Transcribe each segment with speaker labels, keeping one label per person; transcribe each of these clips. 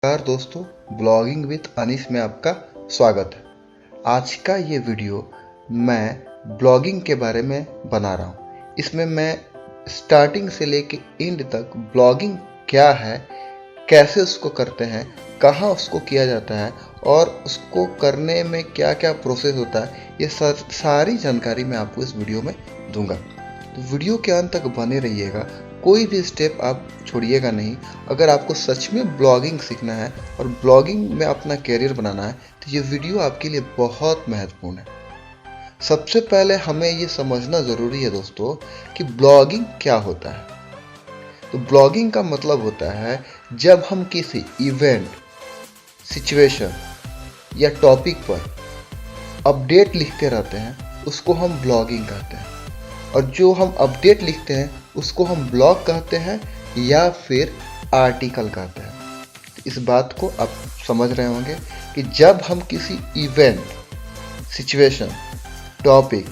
Speaker 1: नमस्कार दोस्तों, blogging with Anees में आपका स्वागत है। आज का ये वीडियो मैं ब्लॉगिंग के बारे में बना रहा हूँ। इसमें मैं स्टार्टिंग से लेके एंड तक ब्लॉगिंग क्या है, कैसे उसको करते हैं, कहाँ उसको किया जाता है और उसको करने में क्या क्या प्रोसेस होता है, ये सारी जानकारी मैं आपको इस वीडियो में दूंगा। तो वीडियो के अंत तक बने रहिएगा, कोई भी स्टेप आप छोड़िएगा नहीं। अगर आपको सच में ब्लॉगिंग सीखना है और ब्लॉगिंग में अपना कैरियर बनाना है तो ये वीडियो आपके लिए बहुत महत्वपूर्ण है। सबसे पहले हमें ये समझना ज़रूरी है दोस्तों कि ब्लॉगिंग क्या होता है। तो ब्लॉगिंग का मतलब होता है जब हम किसी इवेंट, सिचुएशन या टॉपिक पर अपडेट लिखते रहते हैं, उसको हम ब्लॉगिंग कहते हैं। और जो हम अपडेट लिखते हैं उसको हम ब्लॉग कहते हैं या फिर आर्टिकल कहते हैं। इस बात को आप समझ रहे होंगे कि जब हम किसी इवेंट, सिचुएशन, टॉपिक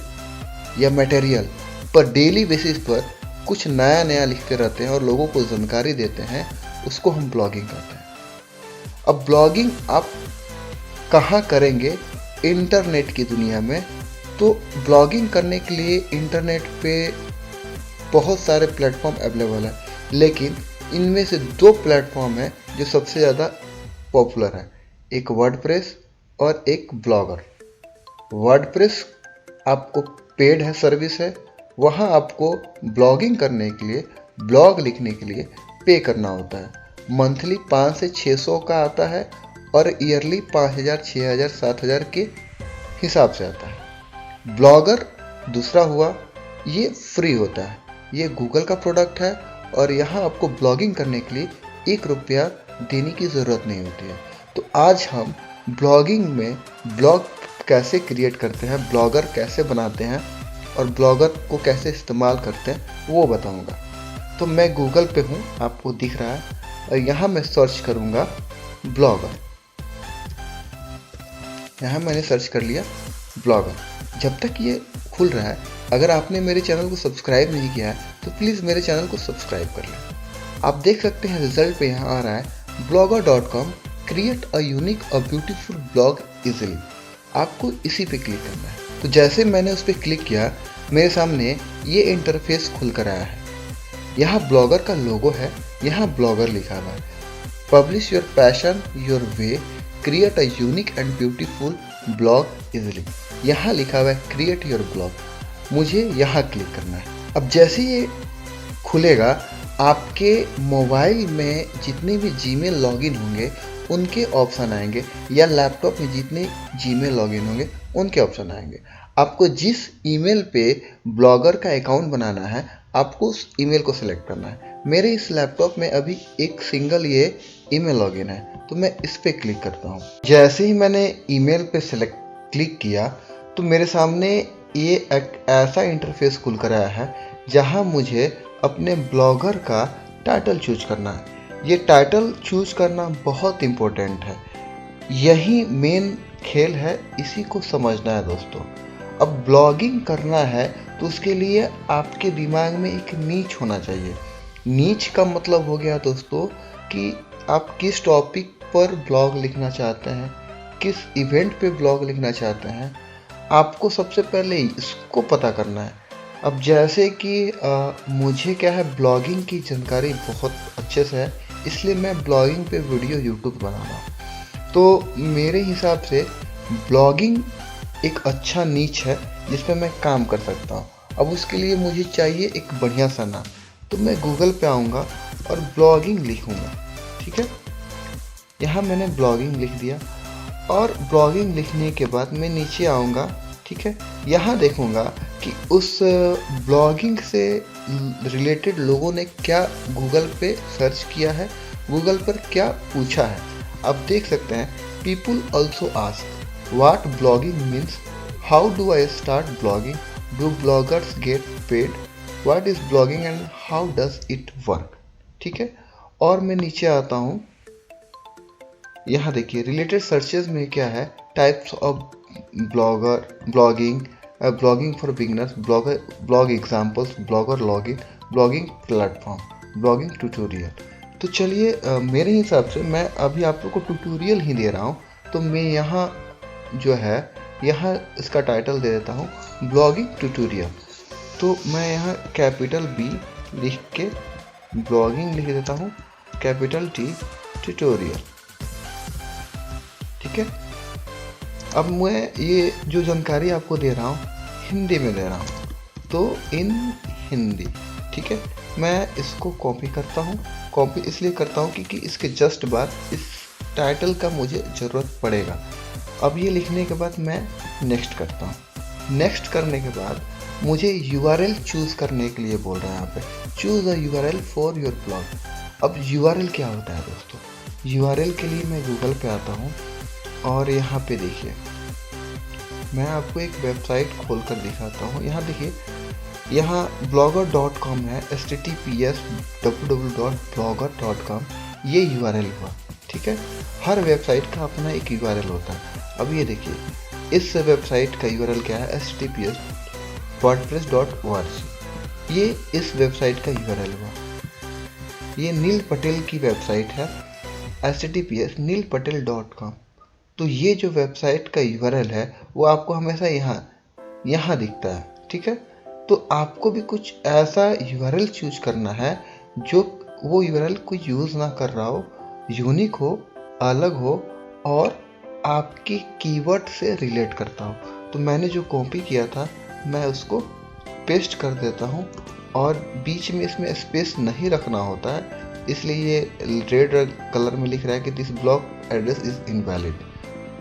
Speaker 1: या मटेरियल पर डेली बेसिस पर कुछ नया नया लिखते रहते हैं और लोगों को जानकारी देते हैं, उसको हम ब्लॉगिंग कहते हैं। अब ब्लॉगिंग आप कहाँ करेंगे? इंटरनेट की दुनिया में। तो ब्लॉगिंग करने के लिए इंटरनेट पे बहुत सारे प्लेटफॉर्म अवेलेबल है, लेकिन इनमें से दो प्लेटफॉर्म है जो सबसे ज़्यादा पॉपुलर है, एक वर्डप्रेस और एक ब्लॉगर। वर्डप्रेस आपको पेड है, सर्विस है। वहाँ आपको ब्लॉगिंग करने के लिए, ब्लॉग लिखने के लिए पे करना होता है। मंथली 500 से 600 का आता है और ईयरली 5000, 6000, 7000 के हिसाब से आता है। ब्लॉगर दूसरा हुआ, ये फ्री होता है, ये गूगल का प्रोडक्ट है और यहाँ आपको ब्लॉगिंग करने के लिए 1 रुपया देने की ज़रूरत नहीं होती है। तो आज हम ब्लॉगिंग में ब्लॉग कैसे क्रिएट करते हैं, ब्लॉगर कैसे बनाते हैं और ब्लॉगर को कैसे इस्तेमाल करते हैं वो बताऊंगा। तो मैं गूगल पे हूँ, आपको दिख रहा है, और यहाँ मैं सर्च करूँगा ब्लॉगर। यहाँ मैंने सर्च कर लिया ब्लॉगर। जब तक ये खुल रहा है, अगर आपने मेरे चैनल को सब्सक्राइब नहीं किया है तो प्लीज़ मेरे चैनल को सब्सक्राइब कर लें। आप देख सकते हैं रिजल्ट पे यहाँ आ रहा है blogger.com create a unique a beautiful blog easily. आपको इसी पे क्लिक करना है। तो जैसे मैंने उस पर क्लिक किया, मेरे सामने ये इंटरफेस खुल कर आया है। यहाँ ब्लॉगर का लोगो है, यहाँ ब्लॉगर लिखा हुआ है। Publish your passion your way, create a unique and beautiful blog easily. यहाँ लिखा हुआ है क्रिएट योर ब्लॉग, मुझे यहाँ क्लिक करना है। अब जैसे ये खुलेगा, आपके मोबाइल में जितने भी जीमेल लॉगिन होंगे उनके ऑप्शन आएंगे, या लैपटॉप में जितने जीमेल लॉगिन होंगे उनके ऑप्शन आएंगे। आपको जिस ईमेल पे ब्लॉगर का अकाउंट बनाना है, आपको उस ईमेल को सिलेक्ट करना है। मेरे इस लैपटॉप में अभी एक सिंगल ये ईमेल लॉगिन है, तो मैं इस पे क्लिक करता हूँ। जैसे ही मैंने ईमेल पे क्लिक किया तो मेरे सामने ये एक ऐसा इंटरफेस खुल कर आया है जहाँ मुझे अपने ब्लॉगर का टाइटल चूज करना है। ये टाइटल चूज करना बहुत इम्पोर्टेंट है, यही मेन खेल है, इसी को समझना है दोस्तों। अब ब्लॉगिंग करना है तो उसके लिए आपके दिमाग में एक नीच होना चाहिए। नीच का मतलब हो गया दोस्तों कि आप किस टॉपिक पर ब्लॉग लिखना चाहते हैं, किस इवेंट पे ब्लॉग लिखना चाहते हैं, आपको सबसे पहले इसको पता करना है। अब जैसे कि मुझे क्या है, ब्लॉगिंग की जानकारी बहुत अच्छे से है, इसलिए मैं ब्लॉगिंग पे वीडियो यूट्यूब बना रहा हूँ। तो मेरे हिसाब से ब्लॉगिंग एक अच्छा नीच है जिस पे मैं काम कर सकता हूँ। अब उसके लिए मुझे चाहिए एक बढ़िया सा नाम, तो मैं गूगल पे आऊँगा और ब्लॉगिंग लिखूँगा। ठीक है, यहाँ मैंने ब्लॉगिंग लिख दिया और ब्लॉगिंग लिखने के बाद मैं नीचे आऊँगा। ठीक है, यहाँ देखूँगा कि उस ब्लॉगिंग से रिलेटेड लोगों ने क्या गूगल पे सर्च किया है, गूगल पर क्या पूछा है। आप देख सकते हैं, people also ask what blogging means, how do I start blogging, do bloggers get paid, what is blogging and how does it work. ठीक है, और मैं नीचे आता हूँ। यहाँ देखिए रिलेटेड सर्चेज में क्या है, types of blogger, blogging, blogging for beginners, blog examples, blogger login, blogging platform, blogging tutorial. तो चलिए मेरे हिसाब से मैं अभी आप लोग को ट्यूटोरियल ही दे रहा हूँ, तो मैं यहाँ जो है यहाँ इसका टाइटल दे देता हूँ ब्लॉगिंग ट्यूटोरियल। तो मैं यहाँ कैपिटल बी लिख के ब्लॉगिंग लिख देता हूँ, कैपिटल टी ट्यूटोरियल। ठीक है, अब मैं ये जो जानकारी आपको दे रहा हूँ हिंदी में दे रहा हूँ, तो इन हिंदी। ठीक है, मैं इसको कॉपी करता हूँ। कॉपी इसलिए करता हूँ क्योंकि इसके जस्ट बाद इस टाइटल का मुझे ज़रूरत पड़ेगा। अब ये लिखने के बाद मैं नेक्स्ट करता हूँ। नेक्स्ट करने के बाद मुझे URL चूज़ करने के लिए बोल रहा है यहाँ पे, choose a URL for your blog. अब URL क्या होता है दोस्तों? URL के लिए मैं गूगल पे आता हूँ और यहाँ पे देखिए, मैं आपको एक वेबसाइट खोल कर दिखाता हूँ। यहाँ देखिए, यहाँ blogger.com है, https www.blogger.com, ये URL हुआ। ठीक है, हर वेबसाइट का अपना एक URL होता है। अब ये देखिए, इस वेबसाइट का URL क्या है, https wordpress.org, ये इस वेबसाइट का URL हुआ। ये नील पटेल की वेबसाइट है, https neelpatel.com। तो ये जो वेबसाइट का URL है वो आपको हमेशा यहाँ दिखता है। ठीक है, तो आपको भी कुछ ऐसा URL चूज करना है जो वो URL कोई यूज़ ना कर रहा हो, यूनिक हो, अलग हो और आपकी कीवर्ड से रिलेट करता हो। तो मैंने जो कॉपी किया था मैं उसको पेस्ट कर देता हूँ और बीच में इसमें स्पेस नहीं रखना होता है, इसलिए ये रेड कलर में लिख रहा है कि this block address is invalid.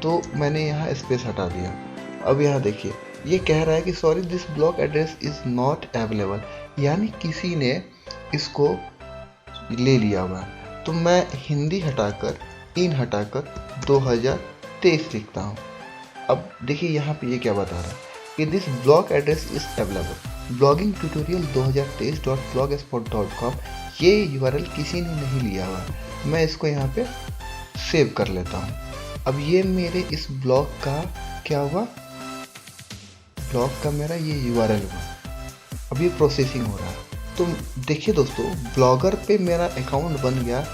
Speaker 1: तो मैंने यहाँ स्पेस हटा दिया। अब यहाँ देखिए, ये कह रहा है कि sorry this block address is not available, यानी किसी ने इसको ले लिया हुआ है। तो मैं हिंदी हटाकर, इन हटाकर 2023 लिखता हूँ। अब देखिए यहाँ पे ये क्या बता रहा है कि this block address is available, blogging tutorial 2023.blogspot.com, ये URL किसी ने नहीं लिया हुआ है। मैं इसको यहाँ पे सेव कर लेता हूँ। अब ये मेरे इस ब्लॉग का क्या हुआ, ब्लॉग का मेरा ये URL हुआ। अब ये प्रोसेसिंग हो रहा है। तो देखिए दोस्तों, ब्लॉगर पे मेरा अकाउंट बन गया,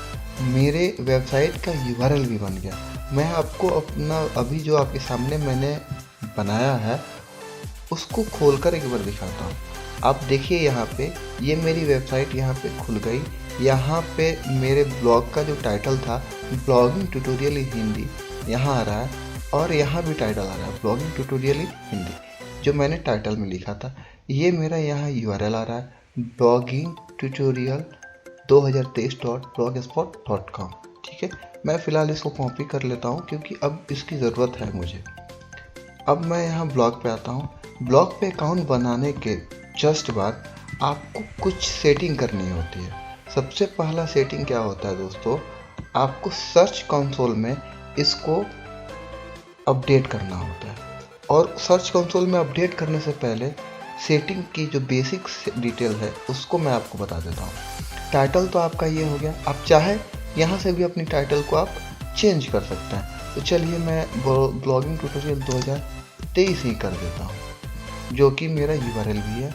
Speaker 1: मेरे वेबसाइट का URL भी बन गया। मैं आपको अपना अभी जो आपके सामने मैंने बनाया है उसको खोलकर एक बार दिखाता हूँ। आप देखिए यहाँ पे, ये मेरी वेबसाइट यहाँ पे खुल गई। यहाँ पे मेरे ब्लॉग का जो टाइटल था ब्लॉगिंग ट्यूटोरियल इन हिंदी, यहाँ आ रहा है और यहाँ भी टाइटल आ रहा है ब्लॉगिंग ट्यूटोरियल इन हिंदी, जो मैंने टाइटल में लिखा था। ये मेरा यहाँ URL आ रहा है ब्लॉगिंग ट्यूटोरियल 2023.blogspot.com। ठीक है, मैं फ़िलहाल इसको कॉपी कर लेता हूँ क्योंकि अब इसकी ज़रूरत है मुझे। अब मैं यहाँ ब्लॉग पे आता हूँ। ब्लॉग पे अकाउंट बनाने के जस्ट बाद आपको कुछ सेटिंग करनी होती है। सबसे पहला सेटिंग क्या होता है दोस्तों, आपको सर्च कंसोल में इसको अपडेट करना होता है। और सर्च कंसोल में अपडेट करने से पहले सेटिंग की जो बेसिक डिटेल है उसको मैं आपको बता देता हूँ। टाइटल तो आपका ये हो गया, आप चाहे यहाँ से भी अपनी टाइटल को आप चेंज कर सकते हैं। तो चलिए मैं ब्लॉगिंग ट्यूटोरियल 2023 ही कर देता हूँ, जो कि मेरा URL भी है।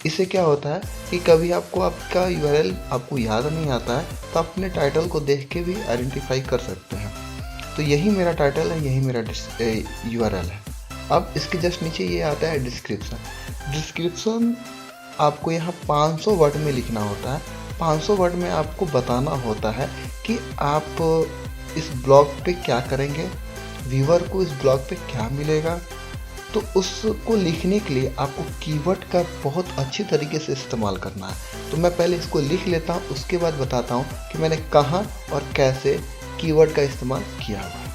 Speaker 1: इससे क्या होता है कि कभी आपको आपका URL आपको याद नहीं आता है तो आप अपने टाइटल को देख के भी आइडेंटिफाई कर सकते हैं। तो यही मेरा टाइटल है, यही मेरा URL है। अब इसके जस्ट नीचे ये आता है डिस्क्रिप्शन। डिस्क्रिप्शन आपको यहाँ 500 वर्ड में लिखना होता है। 500 वर्ड में आपको बताना होता है कि आप इस ब्लॉग पे क्या करेंगे, व्यूअर को इस ब्लॉग पे क्या मिलेगा। तो उसको लिखने के लिए आपको कीवर्ड का बहुत अच्छी तरीके से इस्तेमाल करना है। तो मैं पहले इसको लिख लेता हूँ, उसके बाद बताता हूँ कि मैंने कहाँ और कैसे कीवर्ड का इस्तेमाल किया हुआ है।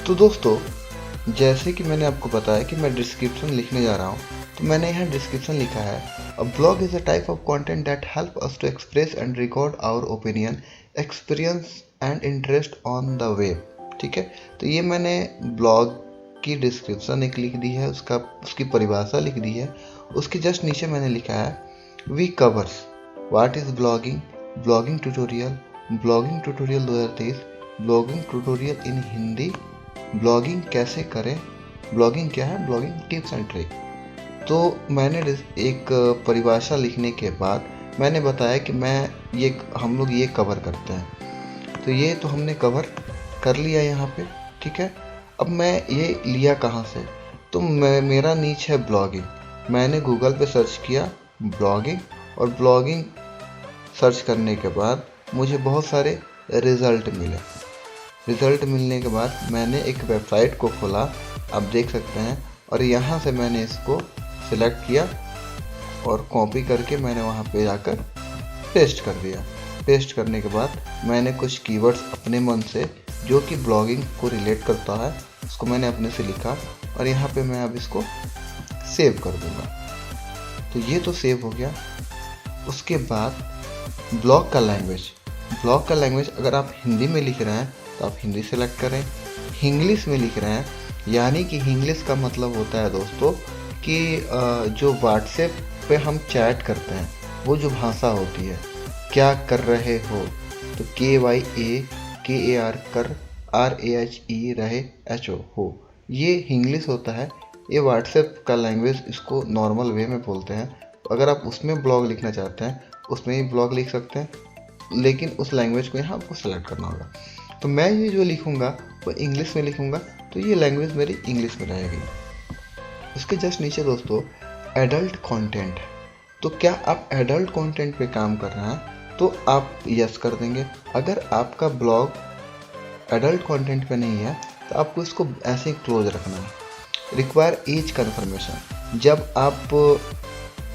Speaker 1: तो दोस्तों, जैसे कि मैंने आपको बताया कि मैं डिस्क्रिप्शन लिखने जा रहा हूँ, तो मैंने यहाँ डिस्क्रिप्शन लिखा है, a blog is a type of content that help us to express and record our opinion, experience and interest on the web. ठीक है, तो ये मैंने ब्लॉग की डिस्क्रिप्शन एक लिख दी है, उसकी परिभाषा लिख दी है। उसके जस्ट नीचे मैंने लिखा है we covers what is blogging, blogging tutorial 2023, blogging tutorial in Hindi, blogging कैसे करें, ब्लॉगिंग क्या है, ब्लॉगिंग टिप्स एंड ट्रिक। तो मैंने एक परिभाषा लिखने के बाद मैंने बताया कि हम लोग ये कवर करते हैं। तो ये तो हमने कवर कर लिया यहाँ पे, ठीक है। अब मैं ये लिया कहाँ से, तो मेरा नीच है ब्लॉगिंग। मैंने गूगल पे सर्च किया ब्लॉगिंग, और ब्लॉगिंग सर्च करने के बाद मुझे बहुत सारे रिज़ल्ट मिले। रिज़ल्ट मिलने के बाद मैंने एक वेबसाइट को खोला, आप देख सकते हैं, और यहाँ से मैंने इसको सिलेक्ट किया और कॉपी करके मैंने वहाँ पे जाकर पेस्ट कर दिया। पेस्ट करने के बाद मैंने कुछ कीवर्ड्स अपने मन से जो कि ब्लॉगिंग को रिलेट करता है उसको मैंने अपने से लिखा, और यहाँ पे मैं अब इसको सेव कर दूँगा। तो ये तो सेव हो गया। उसके बाद ब्लॉग का लैंग्वेज अगर आप हिंदी में लिख रहे हैं तो आप हिंदी सेलेक्ट करें। इंग्लिश में लिख रहे हैं, यानी कि इंग्लिश का मतलब होता है दोस्तों कि जो व्हाट्सएप पे हम चैट करते हैं वो जो भाषा होती है, क्या कर रहे हो, तो KYAKAR कर RAHE रहे HO हो, ये इंग्लिश होता है। ये व्हाट्सएप का लैंग्वेज इसको नॉर्मल वे में बोलते हैं। अगर आप उसमें ब्लॉग लिखना चाहते हैं उसमें ही ब्लॉग लिख सकते हैं, लेकिन उस लैंग्वेज को यहाँ आपको सेलेक्ट करना होगा। तो मैं ये जो लिखूँगा वो इंग्लिश में लिखूँगा, तो ये लैंग्वेज मेरी इंग्लिश में रहेगी। उसके जस्ट नीचे दोस्तों एडल्ट कंटेंट, तो क्या आप एडल्ट कंटेंट पे काम कर रहे हैं तो आप यस कर देंगे। अगर आपका ब्लॉग एडल्ट कंटेंट पे नहीं है तो आपको इसको ऐसे ही क्लोज रखना है। रिक्वायर एज कन्फर्मेशन, जब आप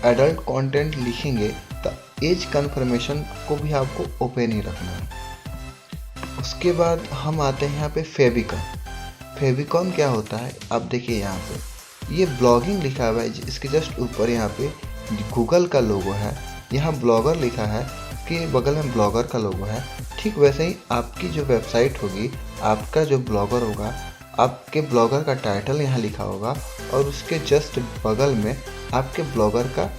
Speaker 1: एडल्ट कंटेंट लिखेंगे तो एज कन्फर्मेशन को भी आपको ओपन ही रखना है। उसके बाद हम आते हैं यहाँ पे फेविकॉन क्या होता है, आप देखिए यहाँ पे ये ब्लॉगिंग लिखा हुआ है, इसके जस्ट ऊपर यहाँ पे गूगल का लोगो है, यहाँ ब्लॉगर लिखा है, इसके बगल में ब्लॉगर का लोगो है। ठीक वैसे ही आपकी जो वेबसाइट होगी, आपका जो ब्लॉगर होगा, आपके ब्लॉगर का टाइटल यहाँ लिखा होगा, और उसके जस्ट बगल में आपके ब्लॉगर का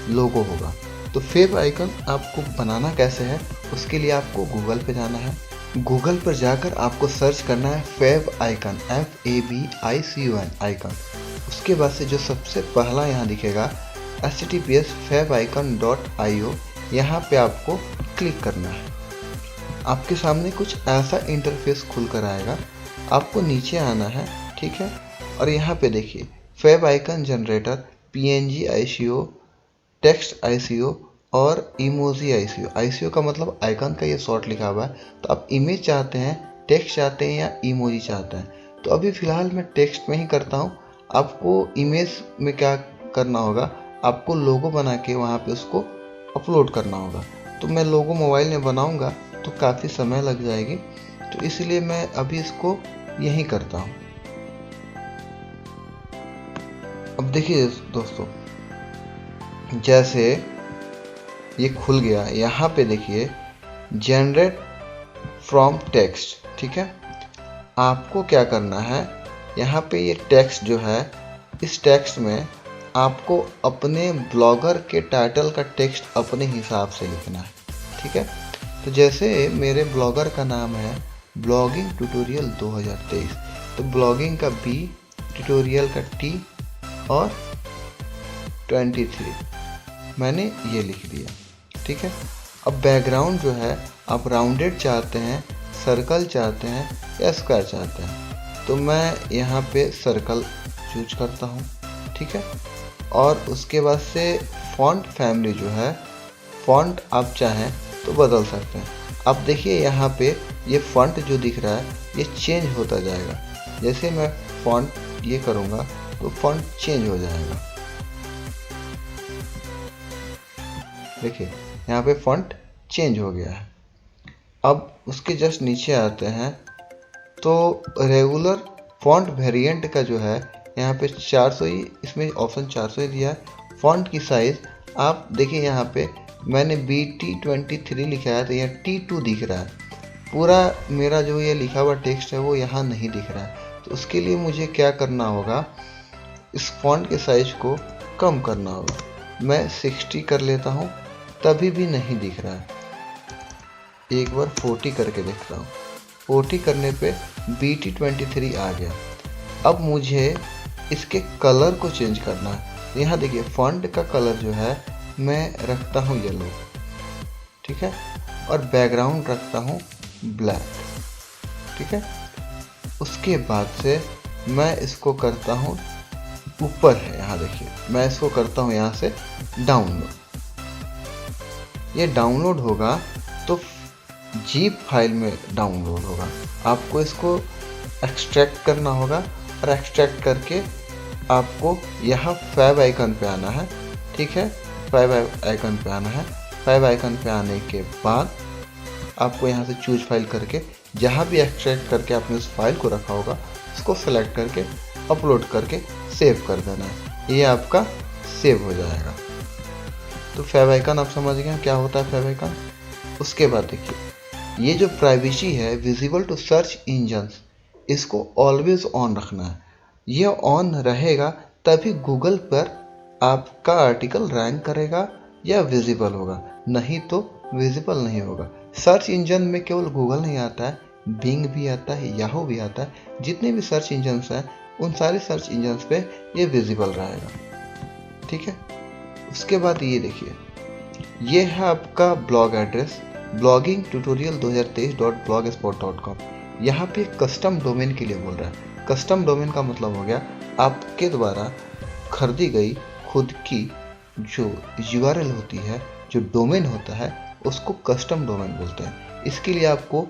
Speaker 1: लोगो होगा। तो फेव आइकन आपको बनाना कैसे है, उसके लिए आपको गूगल पे जाना है। गूगल पर जाकर आपको सर्च करना है फेव आइकन, FABICON आइकन। उसके बाद से जो सबसे पहला यहाँ दिखेगा https favicon.io, यहाँ पे आपको क्लिक करना है। आपके सामने कुछ ऐसा इंटरफेस खुल कर आएगा, आपको नीचे आना है, ठीक है। और यहाँ पे देखिए favicon generator, PNG ICO, text ICO और इमोजी ICO। ICO का मतलब आइकन का ये शॉर्ट लिखा हुआ है। तो आप इमेज चाहते हैं, टेक्स्ट चाहते हैं या इमोजी चाहते हैं, तो अभी फ़िलहाल मैं टेक्स्ट में ही करता हूँ। आपको इमेज में क्या करना होगा, आपको लोगो बना के वहाँ पे उसको अपलोड करना होगा। तो मैं लोगो मोबाइल में बनाऊँगा तो काफ़ी समय लग जाएगी, तो इसलिए मैं अभी इसको यहीं करता हूँ। अब देखिए दोस्तों, जैसे ये खुल गया, यहाँ पे देखिए जनरेट फ्रॉम टेक्स्ट, ठीक है। आपको क्या करना है, यहाँ पे ये टेक्स्ट जो है, इस टेक्स्ट में आपको अपने ब्लॉगर के टाइटल का टेक्स्ट अपने हिसाब से लिखना है, ठीक है। तो जैसे मेरे ब्लॉगर का नाम है ब्लॉगिंग ट्यूटोरियल 2023, तो ब्लॉगिंग का B, ट्यूटोरियल का T और 23 मैंने ये लिख दिया, ठीक है। अब बैकग्राउंड जो है आप राउंडेड चाहते हैं, सर्कल चाहते हैं या स्क्वायर चाहते हैं, तो मैं यहाँ पे सर्कल चूज करता हूँ, ठीक है। और उसके बाद से फॉन्ट फैमिली जो है, फॉन्ट आप चाहें तो बदल सकते हैं। अब देखिए यहाँ पे ये फॉन्ट जो दिख रहा है ये चेंज होता जाएगा। जैसे मैं फॉन्ट ये करूँगा तो फॉन्ट चेंज हो जाएगा, देखिए यहाँ पे फॉन्ट चेंज हो गया है। अब उसके जस्ट नीचे आते हैं तो रेगुलर फॉन्ट वेरिएंट का जो है यहाँ पे 400 ही, इसमें ऑप्शन 400 ही दिया है। फॉन्ट की साइज़ आप देखिए, यहाँ पे मैंने BT23 लिखा है तो यहाँ T2 दिख रहा है। पूरा मेरा जो ये लिखा हुआ टेक्स्ट है वो यहाँ नहीं दिख रहा है। तो उसके लिए मुझे क्या करना होगा, इस फॉन्ट के साइज को कम करना होगा। मैं 60 कर लेता हूँ, तभी भी नहीं दिख रहा है। एक बार 40 करके देख रहा हूँ, 40 करने पे BT23 आ गया। अब मुझे इसके कलर को चेंज करना है। यहाँ देखिए फॉन्ट का कलर जो है मैं रखता हूँ येलो, ठीक है, और बैकग्राउंड रखता हूँ ब्लैक, ठीक है। उसके बाद से मैं इसको करता हूँ, ऊपर है यहाँ देखिए, मैं इसको करता हूँ यहाँ से डाउनलोड। ये डाउनलोड होगा तो जीप फाइल में डाउनलोड होगा। आपको इसको एक्सट्रैक्ट करना होगा और एक्सट्रैक्ट करके आपको यहाँ फैब आइकन पे आना है, ठीक है। फैब आइकन पे आना है। फैब आइकन पे आने के बाद आपको यहाँ से चूज फाइल करके जहाँ भी एक्सट्रैक्ट करके आपने उस फाइल को रखा होगा उसको सेलेक्ट करके अपलोड करके सेव कर देना है। ये आपका सेव हो जाएगा। तो फैब आइकन आप समझ गए क्या होता है फैब आइकन। उसके बाद देखिए, ये जो प्राइवेसी है विजिबल टू सर्च इंजन्स, इसको ऑलवेज ऑन रखना है। ये ऑन रहेगा तभी गूगल पर आपका आर्टिकल रैंक करेगा या विजिबल होगा, नहीं तो विजिबल नहीं होगा। सर्च इंजन में केवल गूगल नहीं आता है, बिंग भी आता है, याहू भी आता है। जितने भी सर्च इंजन्स हैं उन सारे सर्च इंजन्स पे ये विजिबल रहेगा, ठीक है। उसके बाद ये देखिए, ये है आपका blog address blogging tutorial 2023.blogspot.com। यहाँ पे कस्टम डोमेन के लिए बोल रहा है। कस्टम डोमेन का मतलब हो गया आपके द्वारा खरीदी गई खुद की जो यूआरएल होती है, जो डोमेन होता है, उसको कस्टम डोमेन बोलते हैं। इसके लिए आपको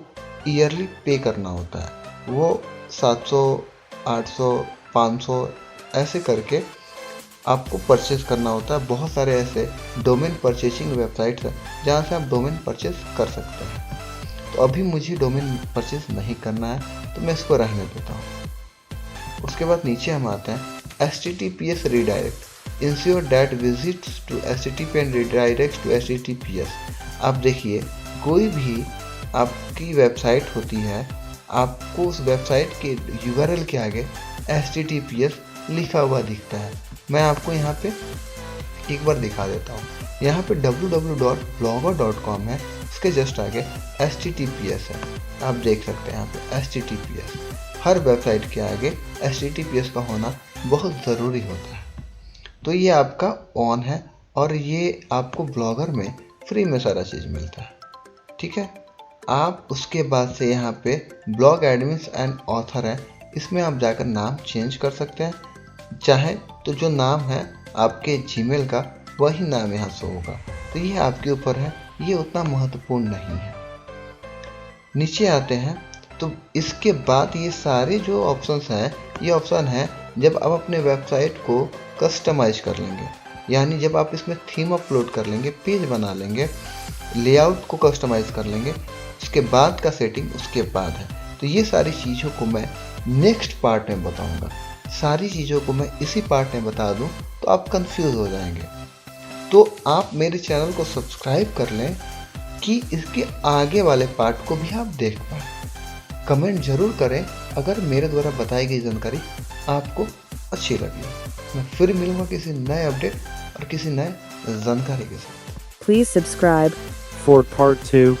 Speaker 1: ईयरली पे करना होता है। वो 700, 800, 500 ऐसे करके आपको परचेज करना होता है। बहुत सारे ऐसे डोमेन परचेसिंग वेबसाइट्स हैं जहाँ से आप डोमेन परचेज कर सकते हैं। तो अभी मुझे डोमेन परचेज नहीं करना है तो मैं इसको रहने देता हूँ। उसके बाद नीचे हम आते हैं HTTPS redirect, ensure that visits to HTTP and redirects to HTTPS। आप देखिए, कोई भी आपकी वेबसाइट होती है, आपको उस वेबसाइट के URL के आगे HTTPS लिखा हुआ दिखता है। मैं आपको यहाँ पे एक बार दिखा देता हूँ। यहाँ पे www.blogger.com है, उसके जस्ट आगे HTTPS है। आप देख सकते हैं यहाँ पे HTTPS। हर वेबसाइट के आगे HTTPS का होना बहुत ज़रूरी होता है। तो ये आपका ऑन है और ये आपको ब्लॉगर में फ्री में सारा चीज़ मिलता है, ठीक है। आप उसके बाद से यहाँ पे ब्लॉग एडमिन्स एंड ऑथर है, इसमें आप जाकर नाम चेंज कर सकते हैं। चाहे तो जो नाम है आपके जीमेल का वही नाम यहाँ से होगा। तो ये आपके ऊपर है, ये उतना महत्वपूर्ण नहीं है। नीचे आते हैं तो इसके बाद ये सारे जो ऑप्शंस हैं, ये ऑप्शन है जब आप अपने वेबसाइट को कस्टमाइज कर लेंगे, यानी जब आप इसमें थीम अपलोड कर लेंगे, पेज बना लेंगे, लेआउट को कस्टमाइज कर लेंगे, उसके बाद का सेटिंग उसके बाद है। तो ये सारी चीज़ों को मैं नेक्स्ट पार्ट में बताऊंगा। सारी चीज़ों को मैं इसी पार्ट में बता दूं तो आप कंफ्यूज हो जाएंगे। तो आप मेरे चैनल को सब्सक्राइब कर लें कि इसके आगे वाले पार्ट को भी आप देख पाएँ। कमेंट ज़रूर करें अगर मेरे द्वारा बताई गई जानकारी आपको अच्छी लगी। मैं फिर मिलूंगा किसी नए अपडेट और किसी नए जानकारी के साथ।
Speaker 2: Please subscribe
Speaker 3: for part 2.